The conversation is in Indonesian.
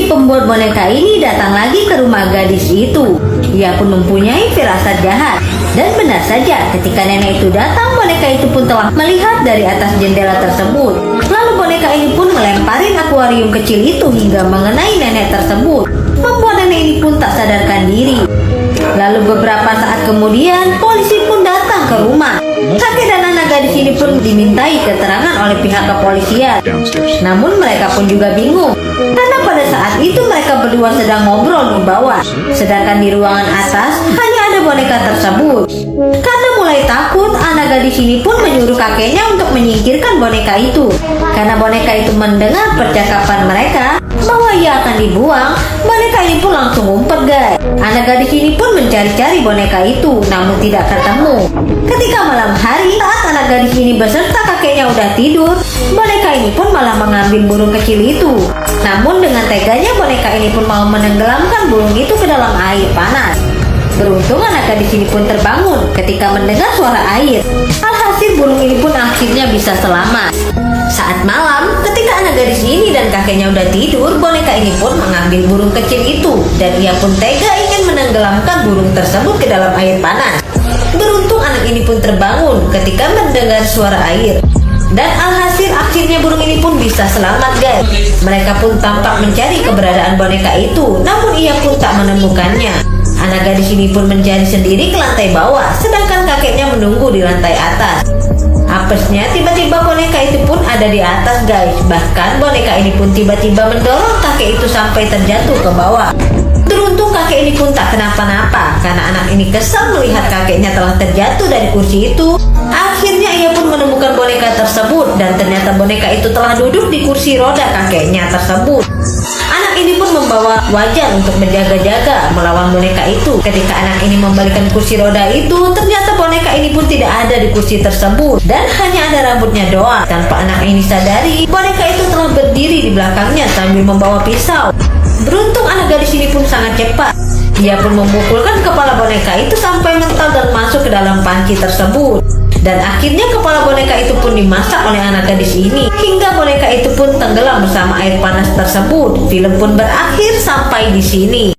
si pembuat boneka ini datang lagi ke rumah gadis itu. Ia pun mempunyai firasat jahat. Dan benar saja, ketika nenek itu datang, boneka itu pun telah melihat dari atas jendela tersebut. Lalu boneka ini pun melemparin akuarium kecil itu hingga mengenai nenek tersebut, membuat nenek ini pun tak sadarkan diri. Lalu beberapa saat kemudian, polisi pun datang ke rumah. Kakek dan anak gadis ini pun dimintai keterangan oleh pihak kepolisian. Namun mereka pun juga bingung, karena pada saat itu mereka berdua sedang ngobrol di bawah, sedangkan di ruangan atas hanya ada boneka tersebut. Karena mulai takut, anak gadis ini pun menyuruh kakeknya untuk menyingkirkan boneka itu. Karena boneka itu mendengar percakapan mereka bahwa ia akan dibuang, boneka ini pun langsung ngumpet, guys. Anak gadis ini pun mencari-cari boneka itu, namun tidak ketemu. Ketika malam hari, saat anak gadis ini beserta kakeknya udah tidur, boneka ini pun malah mengambil burung kecil itu. Namun dengan teganya boneka ini pun mau menenggelamkan burung itu ke dalam air panas. Beruntung anak gadis ini pun terbangun ketika mendengar suara air. Alhasil burung ini pun akhirnya bisa selamat. Saat malam, ketika anak gadis ini dan kakeknya udah tidur, boneka ini pun mengambil burung kecil itu. Dan ia pun tega ingin menenggelamkan burung tersebut ke dalam air panas. Beruntung anak ini pun terbangun ketika mendengar suara air. Dan alhasil akhirnya burung ini pun bisa selamat, guys. Mereka pun tampak mencari keberadaan boneka itu, namun ia pun tak menemukannya. Anak gadis ini pun mencari sendiri ke lantai bawah, sedangkan kakeknya menunggu di lantai atas. Apesnya tiba-tiba boneka itu pun ada di atas, guys. Bahkan boneka ini pun tiba-tiba mendorong kakek itu sampai terjatuh ke bawah. Beruntung kakek ini pun tak kenapa-napa, karena anak ini kesal melihat kakeknya telah terjatuh dari kursi itu. Akhirnya ia pun menemukan boneka tersebut, dan ternyata boneka itu telah duduk di kursi roda kakeknya tersebut. Anak ini pun membawa wajan untuk berjaga-jaga melawan boneka itu. Ketika anak ini membalikkan kursi roda itu, ternyata boneka ini pun tidak ada di kursi tersebut, dan hanya ada rambutnya doang. Tanpa anak ini sadari, boneka itu telah berdiri di belakangnya sambil membawa pisau. Beruntung anak gadis ini pun sangat cepat. Dia pun memukulkan kepala boneka itu sampai mental dan masuk ke dalam panci tersebut. Dan akhirnya kepala boneka itu pun dimasak oleh anak gadis ini, hingga boneka itu pun tenggelam bersama air panas tersebut. Film pun berakhir sampai di sini.